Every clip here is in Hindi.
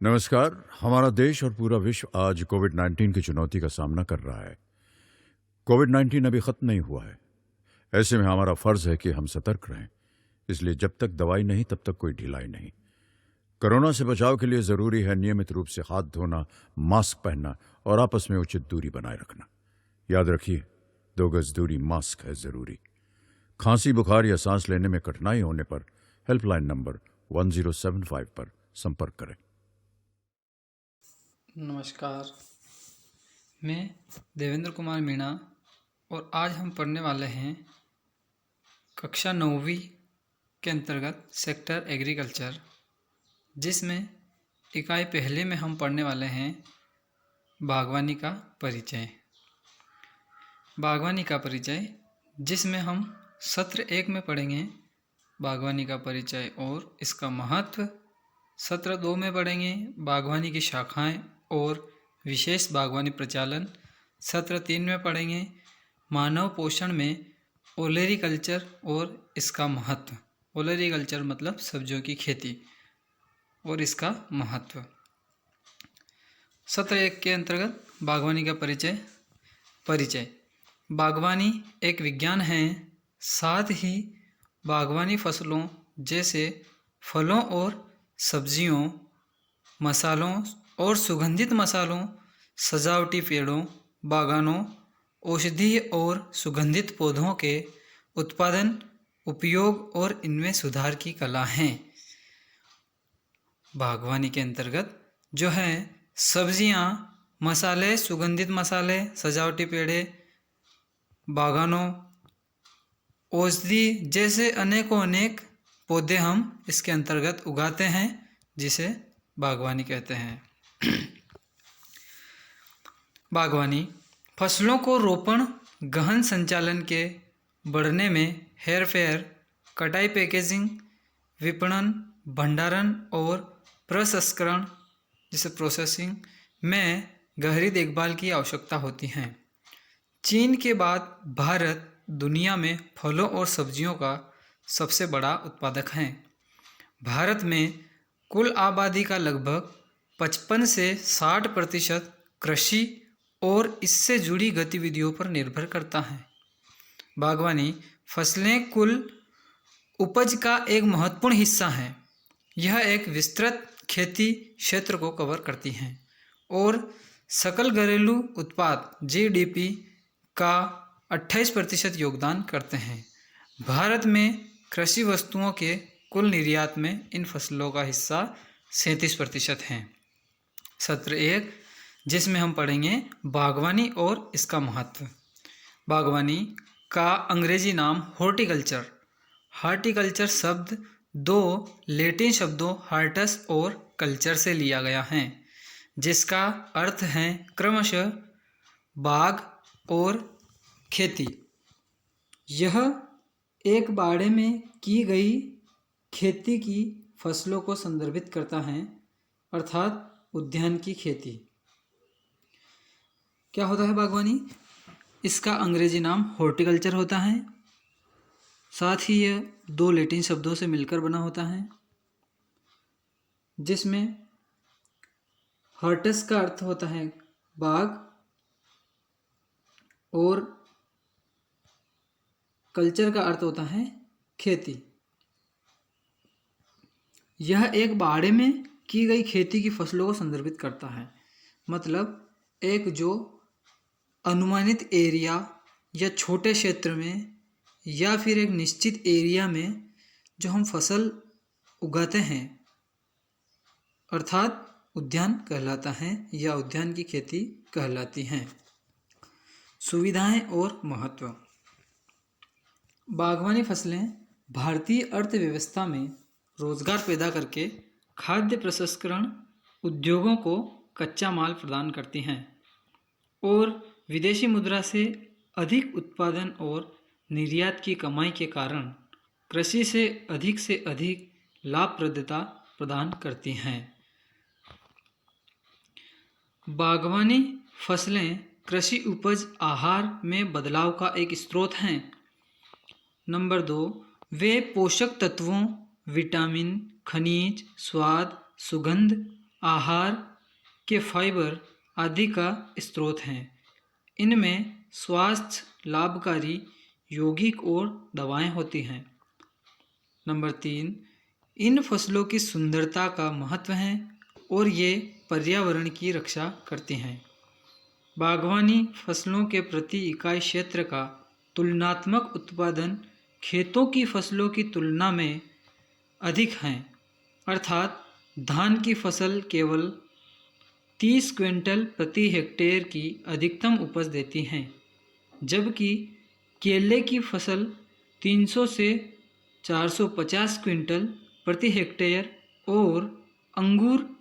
नमस्कार। हमारा देश और पूरा विश्व आज कोविड-19 की चुनौती का सामना कर रहा है। कोविड-19 अभी खत्म नहीं हुआ है। ऐसे में हमारा फर्ज है कि हम सतर्क रहें। इसलिए जब तक दवाई नहीं तब तक कोई ढिलाई नहीं। कोरोना से बचाव के लिए जरूरी है नियमित रूप से हाथ धोना, मास्क पहनना और आपस में उचित दूरी बनाए रखना। याद रखिए, 2 गज दूरी मास्क है जरूरी। खांसी, बुखार या सांस लेने में कठिनाई होने पर हेल्पलाइन नंबर 1075 पर संपर्क करें। नमस्कार, मैं देवेंद्र कुमार मीणा और आज हम पढ़ने वाले हैं कक्षा 9वीं के अंतर्गत सेक्टर एग्रीकल्चर, जिसमें इकाई पहले में हम पढ़ने वाले हैं बागवानी का परिचय। बागवानी का परिचय, जिसमें हम सत्र 1 में पढ़ेंगे बागवानी का परिचय और इसका महत्व। सत्र 2 में पढ़ेंगे बागवानी की शाखाएं और विशेष बागवानी प्रचालन। सत्र 3 में पढ़ेंगे मानव पोषण में ओलेरीकल्चर और इसका महत्व। ओलेरीकल्चर मतलब सब्जियों की खेती और इसका महत्व। सत्र 1 के अंतर्गत बागवानी का परिचय। बागवानी एक विज्ञान है, साथ ही बागवानी फसलों जैसे फलों और सब्जियों, मसालों और सुगंधित मसालों, सजावटी पेड़ों, बागानों, औषधीय और सुगंधित पौधों के उत्पादन, उपयोग और इनमें सुधार की कला हैं। बागवानी के अंतर्गत जो है सब्जियां, मसाले, सुगंधित मसाले, सजावटी पेड़े, बागानों, औषधि जैसे अनेकों अनेक पौधे हम इसके अंतर्गत उगाते हैं, जिसे बागवानी कहते हैं। बागवानी फसलों को रोपण, गहन संचालन के बढ़ने में हेरफेर, कटाई, पैकेजिंग, विपणन, भंडारण और प्रसंस्करण जिसे प्रोसेसिंग में गहरी देखभाल की आवश्यकता होती है। चीन के बाद भारत दुनिया में फलों और सब्जियों का सबसे बड़ा उत्पादक है। भारत में कुल आबादी का लगभग 55 से 60% कृषि और इससे जुड़ी गतिविधियों पर निर्भर करता है। बागवानी फसलें कुल उपज का एक महत्वपूर्ण हिस्सा हैं। यह एक विस्तृत खेती क्षेत्र को कवर करती हैं और सकल घरेलू उत्पाद जीडीपी का 28% योगदान करते हैं। भारत में कृषि वस्तुओं के कुल निर्यात में इन फसलों का हिस्सा 37% है। सत्र 1, जिसमें हम पढ़ेंगे बागवानी और इसका महत्व। बागवानी का अंग्रेजी नाम हॉर्टिकल्चर। हॉर्टिकल्चर शब्द 2 लैटिन शब्दों हार्टस और कल्चर से लिया गया है, जिसका अर्थ है क्रमशः बाग और खेती। यह एक बाड़े में की गई खेती की फसलों को संदर्भित करता है, अर्थात उद्यान की खेती। क्या होता है बागवानी? इसका अंग्रेजी नाम हॉर्टिकल्चर होता है। साथ ही यह 2 लैटिन शब्दों से मिलकर बना होता है, जिसमें हॉर्टस का अर्थ होता है बाग और कल्चर का अर्थ होता है खेती। यह एक बाड़े में की गई खेती की फसलों को संदर्भित करता है। मतलब एक जो अनुमानित एरिया या छोटे क्षेत्र में या फिर एक निश्चित एरिया में जो हम फसल उगाते हैं, अर्थात उद्यान कहलाता है या उद्यान की खेती कहलाती हैं। सुविधाएं और महत्व। बागवानी फसलें भारतीय अर्थव्यवस्था में रोजगार पैदा करके खाद्य प्रसंस्करण उद्योगों को कच्चा माल प्रदान करती हैं और विदेशी मुद्रा से अधिक उत्पादन और निर्यात की कमाई के कारण कृषि से अधिक लाभप्रदता प्रदान करती हैं। बागवानी फसलें कृषि उपज आहार में बदलाव का एक स्रोत हैं। नंबर 2, वे पोषक तत्वों, विटामिन, खनिज, स्वाद, सुगंध आहार के फाइबर आदि का स्रोत हैं। इनमें स्वास्थ्य लाभकारी यौगिक और दवाएं होती हैं। नंबर 3, इन फसलों की सुंदरता का महत्व है और ये पर्यावरण की रक्षा करती हैं। बागवानी फसलों के प्रति इकाई क्षेत्र का तुलनात्मक उत्पादन खेतों की फसलों की तुलना में अधिक हैं, अर्थात धान की फसल केवल 30 क्विंटल प्रति हेक्टेयर की अधिकतम उपज देती हैं, जबकि केले की फसल 300 से 450 क्विंटल प्रति हेक्टेयर और अंगूर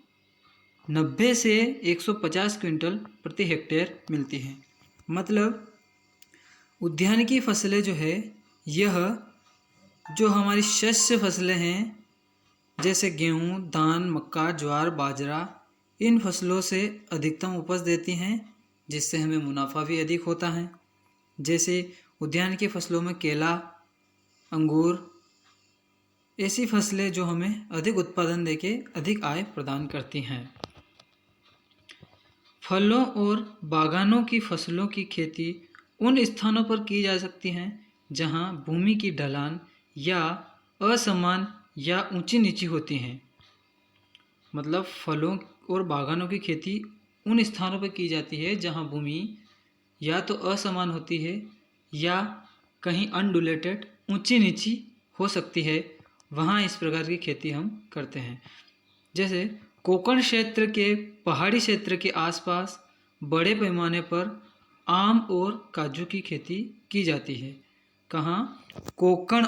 90 से 150 क्विंटल प्रति हेक्टेयर मिलती हैं। मतलब उद्यान की फसलें जो है, यह जो हमारी शस्य फसलें हैं जैसे गेहूँ, धान, मक्का, ज्वार, बाजरा, इन फसलों से अधिकतम उपज देती हैं, जिससे हमें मुनाफा भी अधिक होता है। जैसे उद्यान की फसलों में केला, अंगूर, ऐसी फसलें जो हमें अधिक उत्पादन देके अधिक आय प्रदान करती हैं। फलों और बागानों की फसलों की खेती उन स्थानों पर की जा सकती हैं जहां भूमि की ढलान या असमान या ऊंची नीची होती हैं। मतलब फलों और बागानों की खेती उन स्थानों पर की जाती है जहां भूमि या तो असमान होती है या कहीं अनडुलेटेड ऊंची नीची हो सकती है, वहाँ इस प्रकार की खेती हम करते हैं। जैसे कोंकण क्षेत्र के पहाड़ी क्षेत्र के आसपास बड़े पैमाने पर आम और काजू की खेती की जाती है। कहाँ? कोंकण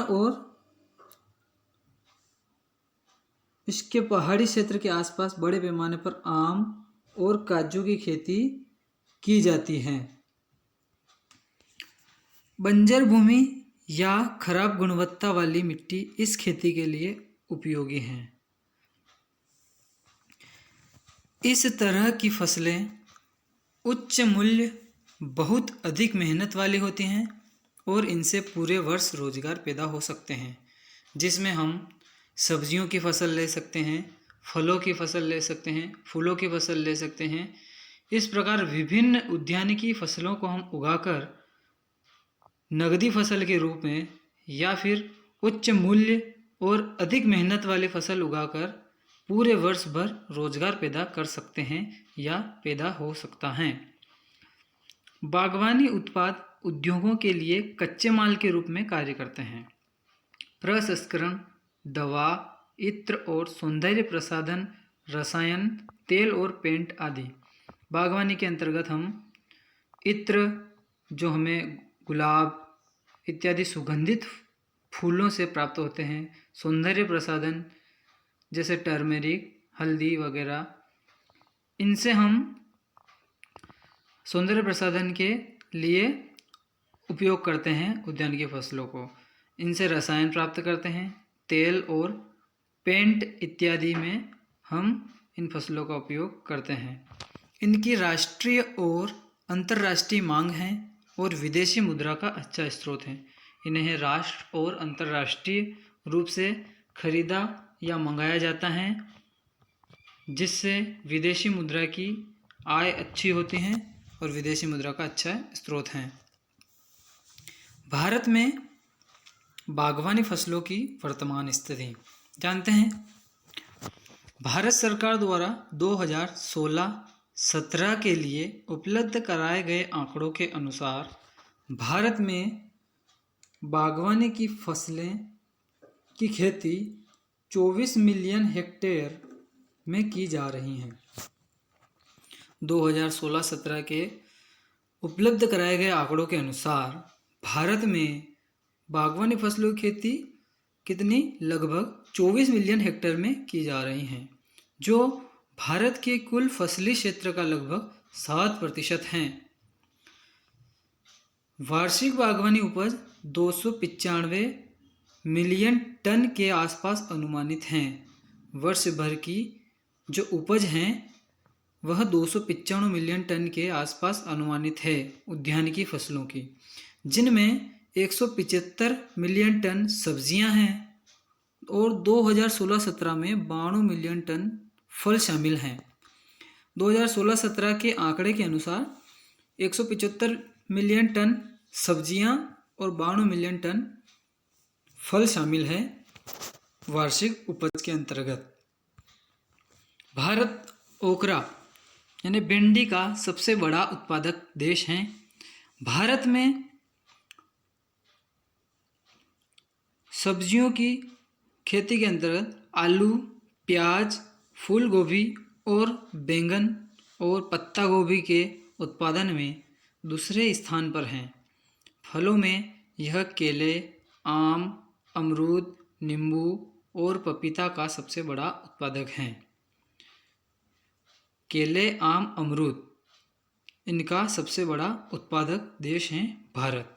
और इसके पहाड़ी क्षेत्र के आसपास बड़े पैमाने पर आम और काजू की खेती की जाती है। बंजर भूमि या खराब गुणवत्ता वाली मिट्टी इस खेती के लिए उपयोगी हैं। इस तरह की फसलें उच्च मूल्य, बहुत अधिक मेहनत वाली होती हैं और इनसे पूरे वर्ष रोजगार पैदा हो सकते हैं, जिसमें हम सब्जियों की फसल ले सकते हैं, फलों की फसल ले सकते हैं, फूलों की फसल ले सकते हैं। इस प्रकार विभिन्न उद्यानिकी फसलों को हम उगाकर नगदी फसल के रूप में या फिर उच्च मूल्य और अधिक मेहनत वाली फसल उगाकर पूरे वर्ष भर रोजगार पैदा कर सकते हैं या पैदा हो सकता है। बागवानी उत्पाद उद्योगों के लिए कच्चे माल के रूप में कार्य करते हैं। प्रसंस्करण, दवा, इत्र और सौंदर्य प्रसाधन, रसायन, तेल और पेंट आदि। बागवानी के अंतर्गत हम इत्र, जो हमें गुलाब इत्यादि सुगंधित फूलों से प्राप्त होते हैं, सौंदर्य प्रसाधन जैसे टर्मेरिक, हल्दी वगैरह, इनसे हम सौंदर्य प्रसाधन के लिए उपयोग करते हैं उद्यान की फसलों को। इनसे रसायन प्राप्त करते हैं, तेल और पेंट इत्यादि में हम इन फसलों का उपयोग करते हैं। इनकी राष्ट्रीय और अंतर्राष्ट्रीय मांग है और विदेशी मुद्रा का अच्छा स्रोत है। इन्हें राष्ट्र और अंतर्राष्ट्रीय रूप से खरीदा या मंगाया जाता है, जिससे विदेशी मुद्रा की आय अच्छी होती है और विदेशी मुद्रा का अच्छा स्रोत है। भारत में बागवानी फसलों की वर्तमान स्थिति जानते हैं। भारत सरकार द्वारा 2016-17 के लिए उपलब्ध कराए गए आंकड़ों के अनुसार भारत में बागवानी की फसलें की खेती 24 मिलियन हेक्टेयर में की जा रही हैं। 2016-17 के उपलब्ध कराए गए आंकड़ों के अनुसार भारत में बागवानी फसलों की खेती कितनी? लगभग 24 मिलियन हेक्टेयर में की जा रही हैं, जो भारत के कुल फसली क्षेत्र का लगभग 7% हैं। वार्षिक बागवानी उपज 295 मिलियन टन के आसपास अनुमानित हैं। वर्ष भर की जो उपज हैं वह 295 मिलियन टन के आसपास अनुमानित है उद्यानिकी फसलों की, जिनमें 175 मिलियन टन सब्जियां हैं और 2016-17 में 92 मिलियन टन फल शामिल हैं। 2016-17 के आंकड़े के अनुसार 175 मिलियन टन सब्जियां और 92 मिलियन टन फल शामिल है वार्षिक उपज के अंतर्गत। भारत ओकरा यानी भिंडी का सबसे बड़ा उत्पादक देश है। भारत में सब्जियों की खेती के अंतर्गत आलू, प्याज, फूल गोभी और बैंगन और पत्ता गोभी के उत्पादन में दूसरे स्थान पर हैं। फलों में यह केले, आम, अमरूद, नींबू और पपीता का सबसे बड़ा उत्पादक हैं। केले, आम, अमरूद इनका सबसे बड़ा उत्पादक देश है भारत।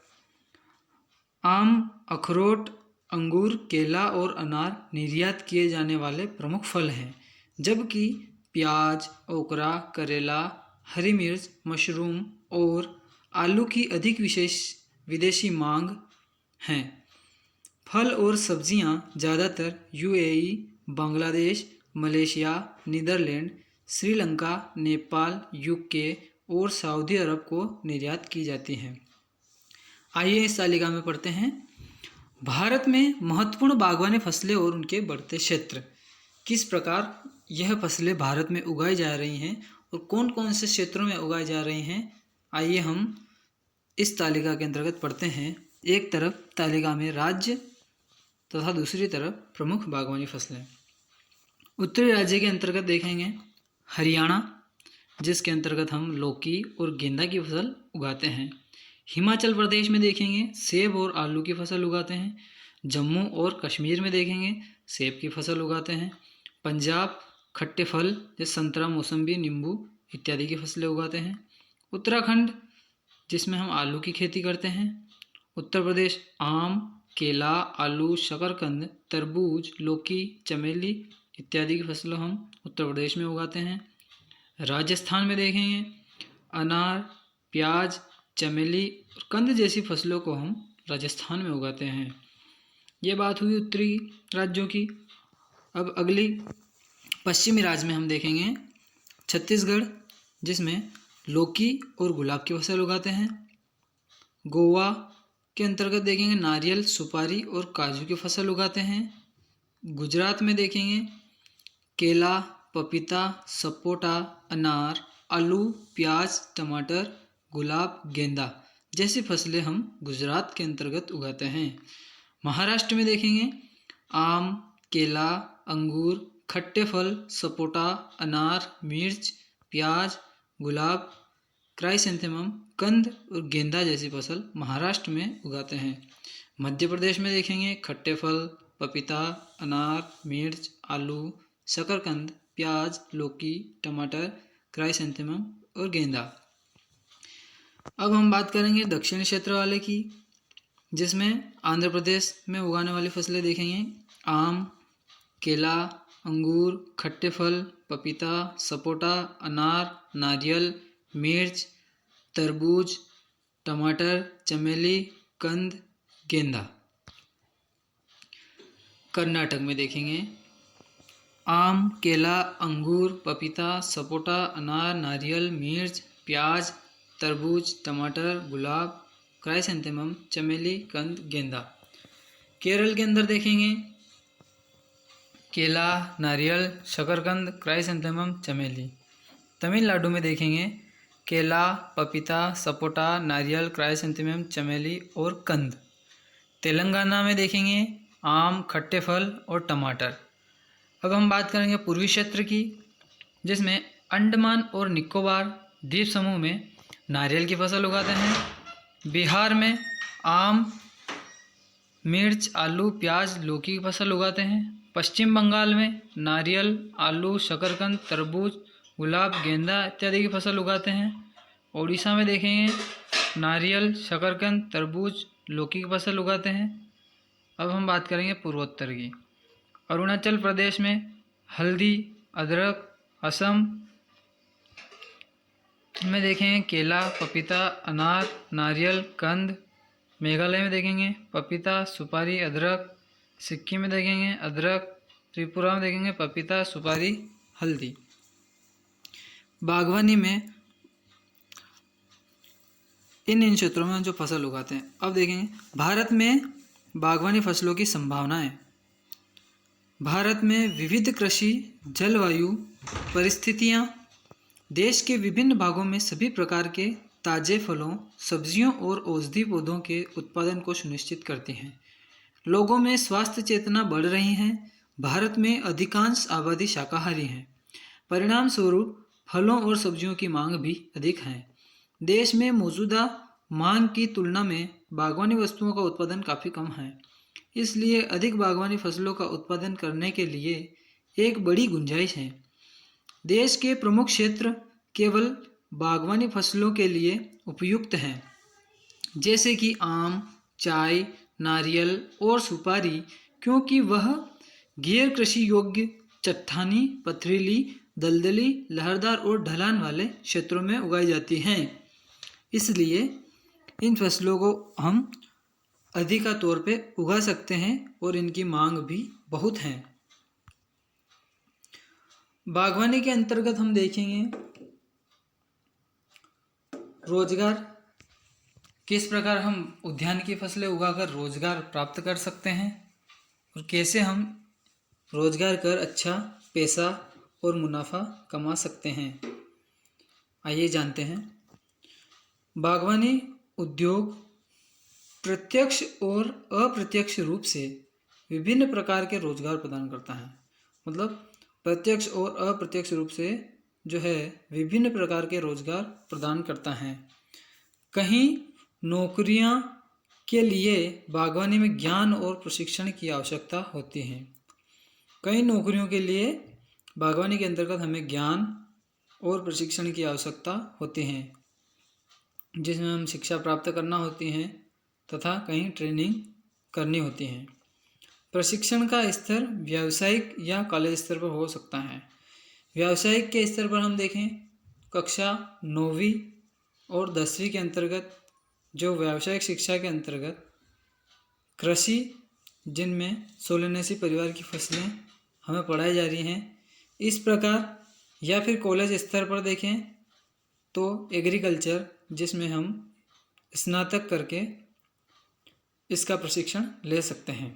आम, अखरोट, अंगूर, केला और अनार निर्यात किए जाने वाले प्रमुख फल हैं, जबकि प्याज, ओकरा, करेला, हरी मिर्च, मशरूम और आलू की अधिक विदेशी मांग हैं। फल और सब्जियां ज़्यादातर UAE, Bangladesh, Malaysia, Netherland, Sri Lanka, Nepal, UK और सऊदी अरब को निर्यात की जाती हैं। आइए इस तालिका में पढ़ते हैं। भारत में महत्वपूर्ण बागवानी फसलें और उनके बढ़ते क्षेत्र। किस प्रकार यह फसलें भारत में उगाई जा रही हैं और कौन कौन से क्षेत्रों में उगाई जा रही हैं, आइए हम इस तालिका के अंतर्गत पढ़ते हैं। एक तरफ तालिका में राज्य तथा दूसरी तरफ प्रमुख बागवानी फसलें। उत्तरी राज्य के अंतर्गत देखेंगे हरियाणा, जिसके अंतर्गत हम लौकी और गेंदा की फसल उगाते हैं। हिमाचल प्रदेश में देखेंगे सेब और आलू की फसल उगाते हैं। जम्मू और कश्मीर में देखेंगे सेब की फसल उगाते हैं। पंजाब खट्टे फल जैसे संतरा, मौसम्बी, नींबू इत्यादि की फसलें उगाते हैं। उत्तराखंड जिसमें हम आलू की खेती करते हैं। उत्तर प्रदेश आम, केला, आलू, शकरकंद, तरबूज, लौकी, चमेली इत्यादि की फसलें हम उत्तर प्रदेश में उगाते हैं। राजस्थान में देखेंगे अनार, प्याज, चमेली और कंद जैसी फसलों को हम राजस्थान में उगाते हैं। ये बात हुई उत्तरी राज्यों की। अब अगली पश्चिमी राज्य में हम देखेंगे छत्तीसगढ़, जिसमें लौकी और गुलाब की फसल उगाते हैं। गोवा के अंतर्गत देखेंगे नारियल, सुपारी और काजू की फसल उगाते हैं। गुजरात में देखेंगे केला, पपीता, सपोटा, अनार, आलू, प्याज, टमाटर, गुलाब, गेंदा जैसी फसलें हम गुजरात के अंतर्गत उगाते हैं। महाराष्ट्र में देखेंगे आम, केला, अंगूर, खट्टे फल, सपोटा, अनार, मिर्च, प्याज, गुलाब, क्राइसेंथेमम, कंद और गेंदा जैसी फसल महाराष्ट्र में उगाते हैं। मध्य प्रदेश में देखेंगे खट्टे फल, पपीता, अनार, मिर्च, आलू, शकरकंद, प्याज, लौकी, टमाटर, क्राइसेंथेमम और गेंदा। अब हम बात करेंगे दक्षिणी क्षेत्र वाले की, जिसमें आंध्र प्रदेश में उगाने वाली फसलें देखेंगे आम, केला, अंगूर, खट्टे फल, पपीता, सपोटा, अनार, नारियल, मिर्च, तरबूज, टमाटर, चमेली, कंद, गेंदा। कर्नाटक में देखेंगे आम, केला, अंगूर, पपीता, सपोटा, अनार, नारियल, मिर्च, प्याज, तरबूज, टमाटर, गुलाब, क्राइसेंथेमम, चमेली, कंद, गेंदा। केरल के अंदर देखेंगे केला, नारियल, शकरकंद, क्राइसेंथेमम, चमेली। तमिलनाडु में देखेंगे केला, पपीता, सपोटा, नारियल, क्राइसेंथेमम, चमेली और कंद। तेलंगाना में देखेंगे आम, खट्टे फल और टमाटर। अब हम बात करेंगे पूर्वी क्षेत्र की, जिसमें अंडमान और निकोबार द्वीप समूह में नारियल की फसल उगाते हैं। बिहार में आम, मिर्च, आलू, प्याज, लौकी की फसल उगाते हैं। पश्चिम बंगाल में नारियल, आलू, शकरकंद, तरबूज, गुलाब, गेंदा इत्यादि की फसल उगाते हैं। उड़ीसा में देखेंगे नारियल, शकरकंद, तरबूज, लौकी की फसल उगाते हैं। अब हम बात करेंगे पूर्वोत्तर की। अरुणाचल प्रदेश में हल्दी, अदरक, असम में देखेंगे केला, पपीता, अनार, नारियल, कंद। मेघालय में देखेंगे पपीता, सुपारी, अदरक। सिक्किम में देखेंगे अदरक, त्रिपुरा में देखेंगे पपीता, सुपारी, हल्दी। बागवानी में इन क्षेत्रों में जो फसल उगाते हैं। अब देखेंगे भारत में बागवानी फसलों की संभावनाएं। भारत में विविध कृषि जलवायु परिस्थितियां देश के विभिन्न भागों में सभी प्रकार के ताजे फलों, सब्जियों और औषधि पौधों के उत्पादन को सुनिश्चित करती हैं। लोगों में स्वास्थ्य चेतना बढ़ रही है। भारत में अधिकांश आबादी शाकाहारी है। परिणाम स्वरूप फलों और सब्जियों की मांग भी अधिक है। देश में मौजूदा मांग की तुलना में बागवानी वस्तुओं का उत्पादन काफ़ी कम है। इसलिए अधिक बागवानी फसलों का उत्पादन करने के लिए एक बड़ी गुंजाइश है। देश के प्रमुख क्षेत्र केवल बागवानी फसलों के लिए उपयुक्त हैं, जैसे कि आम, चाय, नारियल और सुपारी, क्योंकि वह गैर कृषि योग्य चट्टानी, पथरीली, दलदली, लहरदार और ढलान वाले क्षेत्रों में उगाई जाती हैं। इसलिए इन फसलों को हम अधिका तौर पे उगा सकते हैं और इनकी मांग भी बहुत है। बागवानी के अंतर्गत हम देखेंगे रोजगार, किस प्रकार हम उद्यान की फसलें उगाकर रोजगार प्राप्त कर सकते हैं और कैसे हम रोजगार कर अच्छा पैसा और मुनाफा कमा सकते हैं। आइए जानते हैं। बागवानी उद्योग प्रत्यक्ष और अप्रत्यक्ष रूप से विभिन्न प्रकार के रोजगार प्रदान करता है। मतलब प्रत्यक्ष और अप्रत्यक्ष रूप से जो है विभिन्न प्रकार के रोजगार प्रदान करता है। कहीं नौकरियां के लिए बागवानी में ज्ञान और प्रशिक्षण की आवश्यकता होती है। कई नौकरियों के लिए बागवानी के अंतर्गत हमें ज्ञान और प्रशिक्षण की आवश्यकता होती है, जिसमें हम शिक्षा प्राप्त करना होती है तथा कहीं ट्रेनिंग करनी होती है। प्रशिक्षण का स्तर व्यावसायिक या कॉलेज स्तर पर हो सकता है। व्यावसायिक के स्तर पर हम देखें कक्षा 9वीं और 10वीं के अंतर्गत जो व्यावसायिक शिक्षा के अंतर्गत कृषि, जिनमें सोलनेसी परिवार की फसलें हमें पढ़ाई जा रही हैं, इस प्रकार। या फिर कॉलेज स्तर पर देखें तो एग्रीकल्चर, जिसमें हम स्नातक करके इसका प्रशिक्षण ले सकते हैं।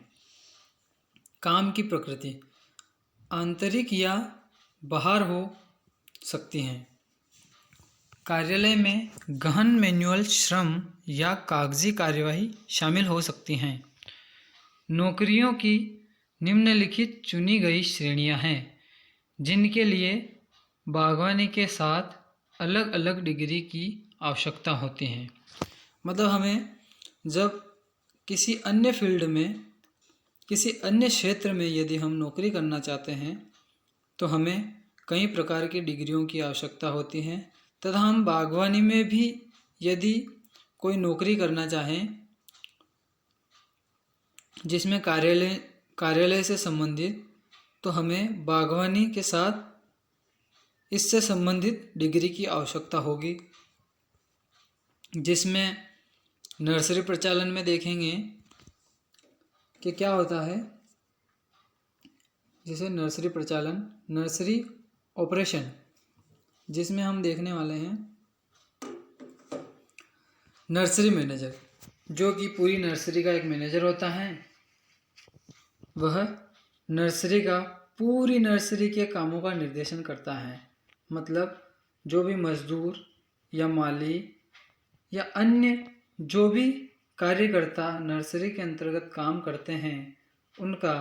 काम की प्रकृति आंतरिक या बाहर हो सकती हैं। कार्यालय में गहन मैनुअल श्रम या कागजी कार्यवाही शामिल हो सकती हैं। नौकरियों की निम्नलिखित चुनी गई श्रेणियां हैं, जिनके लिए बागवानी के साथ अलग अलग डिग्री की आवश्यकता होती है। मतलब हमें जब किसी अन्य फील्ड में, किसी अन्य क्षेत्र में यदि हम नौकरी करना चाहते हैं तो हमें कई प्रकार की डिग्रियों की आवश्यकता होती है। तथा हम बागवानी में भी यदि कोई नौकरी करना चाहें जिसमें कार्यालय से संबंधित, तो हमें बागवानी के साथ इससे संबंधित डिग्री की आवश्यकता होगी। जिसमें नर्सरी प्रचालन में देखेंगे कि क्या होता है। जैसे नर्सरी प्रचालन, नर्सरी ऑपरेशन, जिसमें हम देखने वाले हैं नर्सरी मैनेजर, जो कि पूरी नर्सरी का एक मैनेजर होता है। वह पूरी नर्सरी के कामों का निर्देशन करता है। मतलब जो भी मजदूर या माली या अन्य जो भी कार्यकर्ता नर्सरी के अंतर्गत काम करते हैं, उनका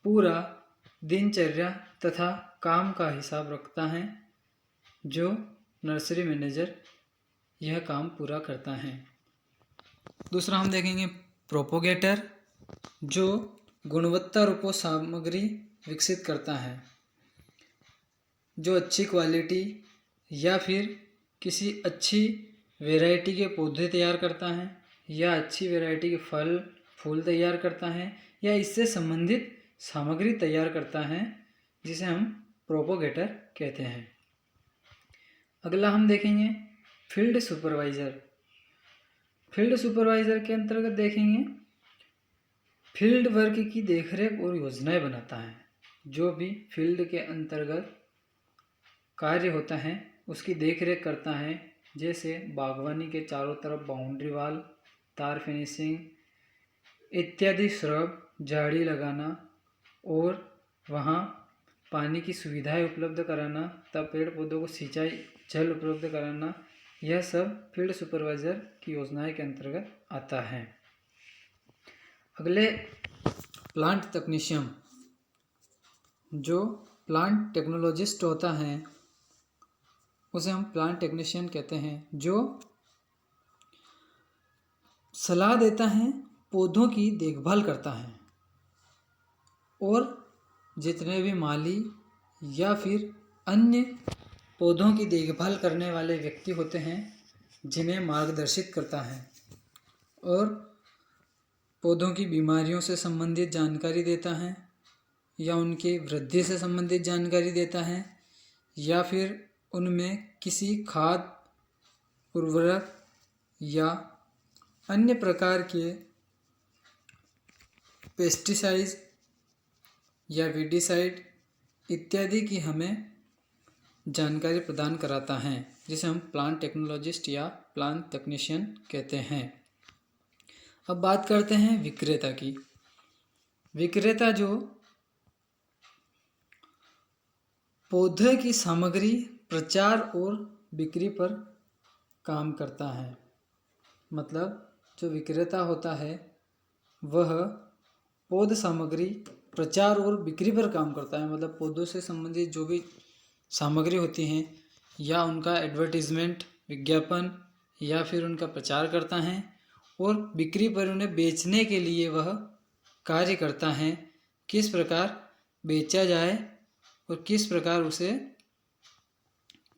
पूरा दिनचर्या तथा काम का हिसाब रखता है जो नर्सरी मैनेजर यह काम पूरा करता है। दूसरा हम देखेंगे प्रोपोगेटर, जो गुणवत्ता रूपों सामग्री विकसित करता है, जो अच्छी क्वालिटी या फिर किसी अच्छी वैरायटी के पौधे तैयार करता है या अच्छी वैरायटी के फल फूल तैयार करता है या इससे संबंधित सामग्री तैयार करता है, जिसे हम प्रोपोगेटर कहते हैं। अगला हम देखेंगे फील्ड सुपरवाइज़र। फील्ड सुपरवाइज़र के अंतर्गत देखेंगे फील्ड वर्क की देखरेख और योजनाएं बनाता है। जो भी फील्ड के अंतर्गत कार्य होता है उसकी देखरेख करता है, जैसे बागवानी के चारों तरफ बाउंड्री वॉल, तार फिनिशिंग इत्यादि, श्रब झाड़ी लगाना और वहाँ पानी की सुविधाएं उपलब्ध कराना, तब पेड़ पौधों को सिंचाई जल उपलब्ध कराना, यह सब फील्ड सुपरवाइज़र की योजनाएं के अंतर्गत आता है। अगले प्लांट तकनीशियन, जो प्लांट टेक्नोलॉजिस्ट होता है उसे हम प्लांट टेक्नीशियन कहते हैं, जो सलाह देता है, पौधों की देखभाल करता है और जितने भी माली या फिर अन्य पौधों की देखभाल करने वाले व्यक्ति होते हैं जिन्हें मार्गदर्शित करता है और पौधों की बीमारियों से संबंधित जानकारी देता है या उनकी वृद्धि से संबंधित जानकारी देता है या फिर उनमें किसी खाद, उर्वरक या अन्य प्रकार के पेस्टिसाइड्स या वीडिसाइड इत्यादि की हमें जानकारी प्रदान कराता है, जिसे हम प्लांट टेक्नोलॉजिस्ट या प्लांट तकनीशियन कहते हैं। अब बात करते हैं विक्रेता की। विक्रेता जो पौधे की सामग्री प्रचार और बिक्री पर काम करता है। मतलब जो विक्रेता होता है वह पौध सामग्री प्रचार और बिक्री पर काम करता है। मतलब पौधों से संबंधित जो भी सामग्री होती हैं या उनका एडवर्टीजमेंट, विज्ञापन या फिर उनका प्रचार करता है और बिक्री पर उन्हें बेचने के लिए वह कार्य करता है। किस प्रकार बेचा जाए और किस प्रकार उसे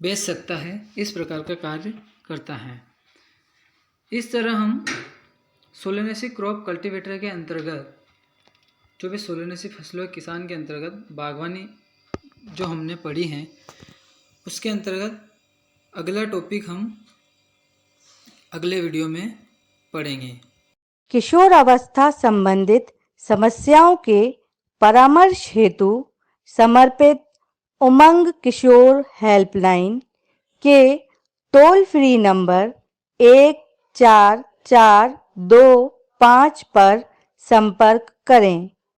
बेच सकता है, इस प्रकार का कार्य करता है। इस तरह हम सोलेनेसी क्रॉप कल्टीवेटर के अंतर्गत, जो भी सोलेनेसी फसलों के किसान के अंतर्गत बागवानी जो हमने पढ़ी है उसके अंतर्गत अगला टॉपिक हम अगले वीडियो में पढ़ेंगे। किशोर अवस्था संबंधित समस्याओं के परामर्श हेतु समर्पित उमंग किशोर हेल्पलाइन के टोल फ्री नंबर 144225 पर संपर्क करें।